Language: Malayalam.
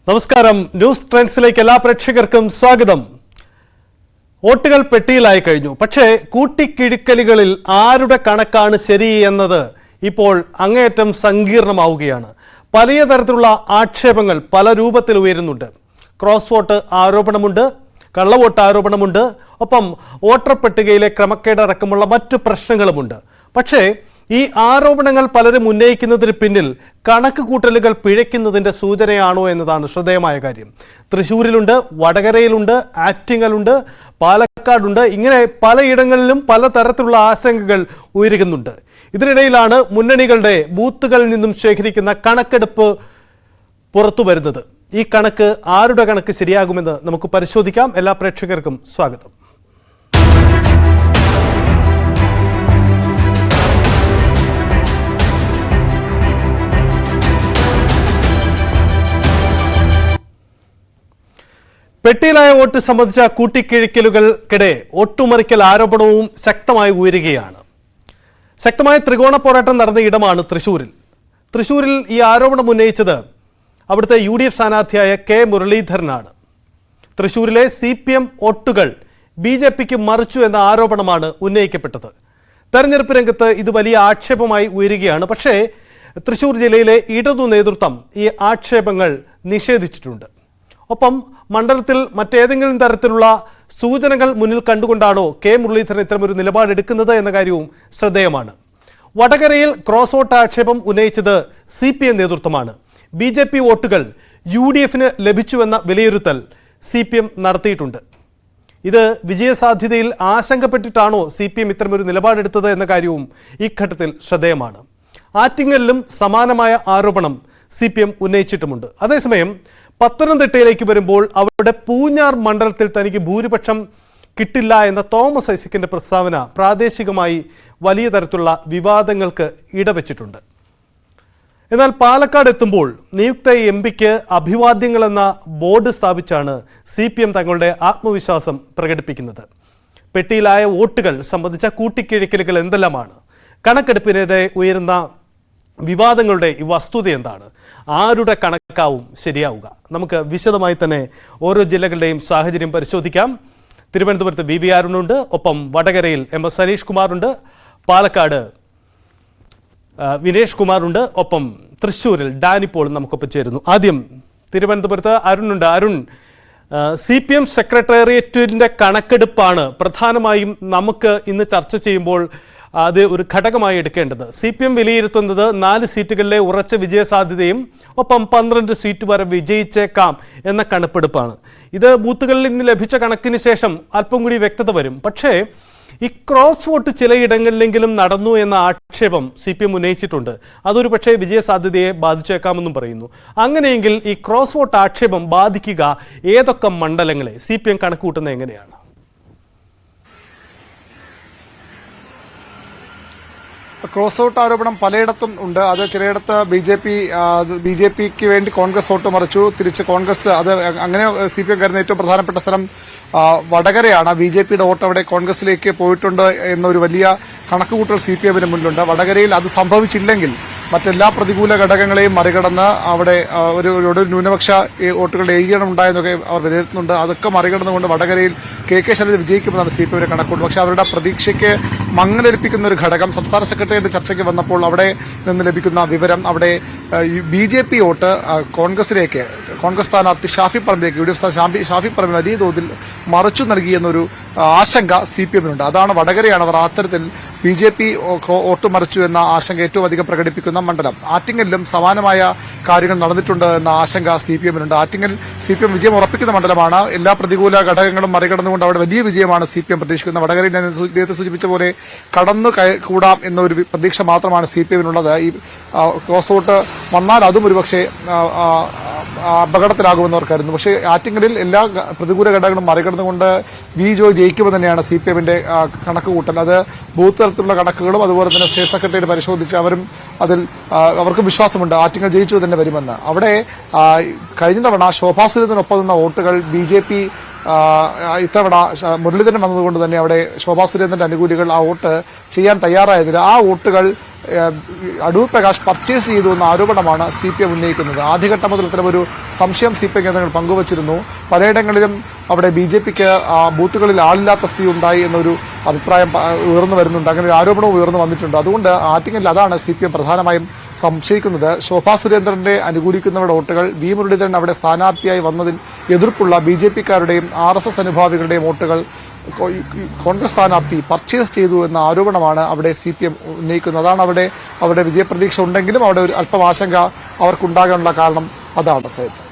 നമസ്കാരം. ന്യൂസ് ട്രെൻഡ്സിലേക്ക് എല്ലാ പ്രേക്ഷകർക്കും സ്വാഗതം. വോട്ടുകൾ പെട്ടിയിലായി കഴിഞ്ഞു. പക്ഷേ കൂട്ടിക്കിഴിക്കലുകളിൽ ആരുടെ കണക്കാണ് ശരി എന്നത് ഇപ്പോൾ അങ്ങേയറ്റം സങ്കീർണമാവുകയാണ്. പല തരത്തിലുള്ള ആക്ഷേപങ്ങൾ പല രൂപത്തിൽ ഉയരുന്നുണ്ട്. ക്രോസ് വോട്ട് ആരോപണമുണ്ട്, കള്ളവോട്ട് ആരോപണമുണ്ട്, ഒപ്പം വോട്ടർ പട്ടികയിലെ ക്രമക്കേട് അടക്കമുള്ള മറ്റു പ്രശ്നങ്ങളുമുണ്ട്. പക്ഷേ ഈ ആരോപണങ്ങൾ പലരും ഉന്നയിക്കുന്നതിന് പിന്നിൽ കണക്ക് കൂട്ടലുകൾ പിഴയ്ക്കുന്നതിന്റെ സൂചനയാണോ എന്നതാണ് ശ്രദ്ധേയമായ കാര്യം. തൃശ്ശൂരിലുണ്ട്, വടകരയിലുണ്ട്, ആറ്റിങ്ങലുണ്ട്, പാലക്കാടുണ്ട്. ഇങ്ങനെ പലയിടങ്ങളിലും പലതരത്തിലുള്ള ആശങ്കകൾ ഉയരുന്നുണ്ട്. ഇതിനിടയിലാണ് മുന്നണികളുടെ ബൂത്തുകളിൽ നിന്നും ശേഖരിക്കുന്ന കണക്കെടുപ്പ് പുറത്തു വരുന്നത്. ഈ കണക്ക് ആരുടെ കണക്ക് ശരിയാകുമെന്ന് നമുക്ക് പരിശോധിക്കാം. എല്ലാ പ്രേക്ഷകർക്കും സ്വാഗതം. പെട്ടിയിലായ വോട്ട് സംബന്ധിച്ച കൂട്ടിക്കിഴിക്കലുകൾക്കിടെ ഒട്ടുമറിക്കൽ ആരോപണവും ശക്തമായി ഉയരുകയാണ്. ശക്തമായ ത്രികോണ പോരാട്ടം നടന്ന ഇടമാണ് തൃശ്ശൂരിൽ ഈ ആരോപണം ഉന്നയിച്ചത് അവിടുത്തെ UDF സ്ഥാനാർത്ഥിയായ കെ മുരളീധരനാണ്. തൃശ്ശൂരിലെ CPM വോട്ടുകൾ BJPക്ക് മറിച്ചു എന്ന ആരോപണമാണ് ഉന്നയിക്കപ്പെട്ടത്. തെരഞ്ഞെടുപ്പ് രംഗത്ത് ഇത് വലിയ ആക്ഷേപമായി ഉയരുകയാണ്. പക്ഷേ തൃശ്ശൂർ ജില്ലയിലെ ഇടതു നേതൃത്വം ഈ ആക്ഷേപങ്ങൾ നിഷേധിച്ചിട്ടുണ്ട്. ഒപ്പം മണ്ഡലത്തിൽ മറ്റേതെങ്കിലും തരത്തിലുള്ള സൂചനകൾ മുന്നിൽ കണ്ടുകൊണ്ടാണോ കെ മുരളീധരൻ ഇത്തരമൊരു നിലപാടെടുക്കുന്നത് എന്ന കാര്യവും ശ്രദ്ധേയമാണ്. വടകരയിൽ ക്രോസ് വോട്ട് ആക്ഷേപം ഉന്നയിച്ചത് CPM നേതൃത്വമാണ്. BJP വോട്ടുകൾ UDFന് ലഭിച്ചുവെന്ന വിലയിരുത്തൽ CPM നടത്തിയിട്ടുണ്ട്. ഇത് വിജയസാധ്യതയിൽ ആശങ്കപ്പെട്ടിട്ടാണോ CPM ഇത്തരമൊരു നിലപാടെടുത്തത് എന്ന കാര്യവും ഈ ഘട്ടത്തിൽ ശ്രദ്ധേയമാണ്. ആറ്റിങ്ങലിലും സമാനമായ ആരോപണം CPM ഉന്നയിച്ചിട്ടുമുണ്ട്. അതേസമയം പത്തനംതിട്ടയിലേക്ക് വരുമ്പോൾ അവിടെ പൂഞ്ഞാർ മണ്ഡലത്തിൽ തനിക്ക് ഭൂരിപക്ഷം കിട്ടില്ല എന്ന തോമസ് ഐസക്കിന്റെ പ്രസ്താവന പ്രാദേശികമായി വലിയ തരത്തിലുള്ള വിവാദങ്ങൾക്ക് ഇടവെച്ചിട്ടുണ്ട്. എന്നാൽ പാലക്കാട് എത്തുമ്പോൾ നിയുക്ത MPക്ക് അഭിവാദ്യങ്ങളെന്ന ബോർഡ് സ്ഥാപിച്ചാണ് CPM തങ്ങളുടെ ആത്മവിശ്വാസം പ്രകടിപ്പിക്കുന്നത്. പെട്ടിയിലായ വോട്ടുകൾ സംബന്ധിച്ച കൂട്ടിക്കിഴിക്കലുകൾ എന്തെല്ലാമാണ്? കണക്കെടുപ്പിനിടെ ഉയരുന്ന വിവാദങ്ങളുടെ ഈ വസ്തുത എന്താണ്? ആരുടെ കണക്കാവും ശരിയാവുക? നമുക്ക് വിശദമായി തന്നെ ഓരോ ജില്ലകളുടെയും സാഹചര്യം പരിശോധിക്കാം. തിരുവനന്തപുരത്ത് VV അരുണുണ്ട്, ഒപ്പം വടകരയിൽ MS സനീഷ് കുമാറുണ്ട്, പാലക്കാട് വിനേഷ് കുമാറുണ്ട്, ഒപ്പം തൃശ്ശൂരിൽ ഡാനിപ്പോൾ നമുക്കൊപ്പം ചേരുന്നു. ആദ്യം തിരുവനന്തപുരത്ത് അരുണുണ്ട്. അരുൺ, CPM സെക്രട്ടേറിയറ്റിന്റെ കണക്കെടുപ്പാണ് പ്രധാനമായും നമുക്ക് ഇന്ന് ചർച്ച ചെയ്യുമ്പോൾ അത് ഒരു ഘടകമായി എടുക്കേണ്ടത്. CPM വിലയിരുത്തുന്നത് 4 സീറ്റുകളിലെ ഉറച്ച വിജയസാധ്യതയും ഒപ്പം 12 സീറ്റ് വരെ വിജയിച്ചേക്കാം എന്ന കണക്കെടുപ്പാണ്. ഇത് ബൂത്തുകളിൽ നിന്ന് ലഭിച്ച കണക്കിന് ശേഷം അല്പം കൂടി വ്യക്തത വരും. പക്ഷേ ഈ ക്രോസ് വോട്ട് ചിലയിടങ്ങളിലെങ്കിലും നടന്നു എന്ന ആക്ഷേപം CPM ഉന്നയിച്ചിട്ടുണ്ട്. അതൊരു പക്ഷേ വിജയസാധ്യതയെ ബാധിച്ചേക്കാമെന്നും പറയുന്നു. അങ്ങനെയെങ്കിൽ ഈ ക്രോസ് വോട്ട് ആക്ഷേപം ബാധിക്കുക ഏതൊക്കെ മണ്ഡലങ്ങളെ? CPM കണക്കുകൂട്ടുന്നത് എങ്ങനെയാണ്? ക്രോസ് ഔട്ട് ആരോപണം പലയിടത്തും ഉണ്ട്. അത് ചിലയിടത്ത് BJPക്ക് വേണ്ടി കോൺഗ്രസ് വോട്ട് മറിച്ചു, തിരിച്ച് കോൺഗ്രസ് അത് അങ്ങനെ CPM കരുതുന്ന ഏറ്റവും പ്രധാനപ്പെട്ട സ്ഥലം വടകരയാണ്. BJPയുടെ വോട്ട് അവിടെ കോൺഗ്രസിലേക്ക് പോയിട്ടുണ്ട് എന്നൊരു വലിയ കണക്കുകൂട്ടൽ CPMന് മുന്നിലുണ്ട്. വടകരയിൽ അത് സംഭവിച്ചില്ലെങ്കിൽ മറ്റെല്ലാ പ്രതികൂല ഘടകങ്ങളെയും മറികടന്ന് അവിടെ ഒരു ന്യൂനപക്ഷ വോട്ടുകളുടെ ഏകീകരണം ഉണ്ടായെന്നൊക്കെ അവർ വിലയിരുത്തുന്നുണ്ട്. അതൊക്കെ മറികടന്നുകൊണ്ട് വടകരയിൽ KK ശൈലജ വിജയിക്കുമെന്നാണ് CPMന്റെ കണക്കുകൂട്ടൽ. പക്ഷേ അവരുടെ പ്രതീക്ഷയ്ക്ക് മങ്ങലേൽപ്പിക്കുന്ന ഒരു ഘടകം സംസ്ഥാന സെക്രട്ടേറിയറ്റ് ചർച്ചയ്ക്ക് വന്നപ്പോൾ അവിടെ നിന്ന് ലഭിക്കുന്ന വിവരം അവിടെ BJP വോട്ട് കോൺഗ്രസിലേക്ക്, കോൺഗ്രസ് സ്ഥാനാർത്ഥി ഷാഫി പറമ്പിലേക്ക്, UDF ഷാഫി പറമ്പിൽ വലിയ തോതിൽ മറിച്ചു നൽകിയെന്നൊരു ആശങ്ക CPMനുണ്ട്. അതാണ് വടകരയാണ് അവർ അത്തരത്തിൽ BJP വോട്ട് മറിച്ചു എന്ന ആശങ്ക ഏറ്റവും അധികം പ്രകടിപ്പിക്കുന്ന മണ്ഡലം. ആറ്റിങ്ങലിലും സമാനമായ കാര്യങ്ങൾ നടന്നിട്ടുണ്ട് എന്ന ആശങ്ക CPMനുണ്ട്. ആറ്റിങ്ങൽ CPM വിജയം ഉറപ്പിക്കുന്ന മണ്ഡലമാണ്. എല്ലാ പ്രതികൂല ഘടകങ്ങളും മറികടന്നുകൊണ്ട് അവിടെ വലിയ വിജയമാണ് CPM പ്രതീക്ഷിക്കുന്നത്. വടകരയിൽ നേരത്തെ സൂചിപ്പിച്ച പോലെ കടന്നു കൂടാം എന്നൊരു പ്രതീക്ഷ മാത്രമാണ് CPMനുള്ളത്. ഈ ക്രോസ് വോട്ട് വന്നാൽ അതും ഒരുപക്ഷെ അപകടത്തിലാകുമെന്ന് അവർ കരുതുന്നു. പക്ഷേ ആറ്റിങ്ങലിൽ എല്ലാ പ്രതികൂല ഘടകങ്ങളും മറികടന്നുകൊണ്ട് ജോയ് ജയിക്കുമെന്ന് തന്നെയാണ് CPMന്റെ കണക്കുകൂട്ടൽ. അത് ബൂത്ത് തലത്തിലുള്ള കണക്കുകളും അതുപോലെ തന്നെ സ്റ്റേറ്റ് സെക്രട്ടറി പരിശോധിച്ച് അവർക്ക് വിശ്വാസമുണ്ട് ആറ്റിങ്ങൽ ജയിച്ചു തന്നെ വരുമെന്ന്. അവിടെ കഴിഞ്ഞ തവണ ശോഭാ സുരേന്ദ്രനൊപ്പം നിന്ന വോട്ടുകൾ BJP ഇത്തവണ മുരളീധരൻ വന്നതുകൊണ്ട് തന്നെ അവിടെ ശോഭാ സുരേന്ദ്രന്റെ അനുകൂലികൾ ആ വോട്ട് ചെയ്യാൻ തയ്യാറായതിൽ ആ വോട്ടുകൾ അടൂർ പ്രകാശ് പർച്ചേസ് ചെയ്തു എന്ന ആരോപണമാണ് CPM ഉന്നയിക്കുന്നത്. ആദ്യഘട്ടം മുതൽ ഇത്തരമൊരു സംശയം CPM കേന്ദ്രങ്ങൾ പങ്കുവച്ചിരുന്നു. പലയിടങ്ങളിലും അവിടെ BJPക്ക് ബൂത്തുകളിൽ ആളില്ലാത്ത സ്ഥിതി ഉണ്ടായി എന്നൊരു അഭിപ്രായം ഉയർന്നു വരുന്നുണ്ട്. അങ്ങനെ ഒരു ആരോപണവും ഉയർന്നു വന്നിട്ടുണ്ട്. അതുകൊണ്ട് ആറ്റിങ്ങലിൽ അതാണ് CPM പ്രധാനമായും സംശയിക്കുന്നത്. ശോഭാ സുരേന്ദ്രനെ അനുകൂലിക്കുന്നവരുടെ വോട്ടുകൾ, വി മുരളീധരൻ അവിടെ സ്ഥാനാർത്ഥിയായി വന്നതിൽ എതിർപ്പുള്ള BJPക്കാരുടെയും RSS അനുഭാവികളുടെയും വോട്ടുകൾ കോൺഗ്രസ് സ്ഥാനാർത്ഥി പർച്ചേസ് ചെയ്തു എന്ന ആരോപണമാണ് അവിടെ CPM ഉന്നയിക്കുന്നത്. അതാണ് അവിടെ വിജയപ്രതീക്ഷ ഉണ്ടെങ്കിലും അവിടെ ഒരു അല്പം ആശങ്ക അവർക്കുണ്ടാകാനുള്ള കാരണം അതാണ് സൈത്ത്.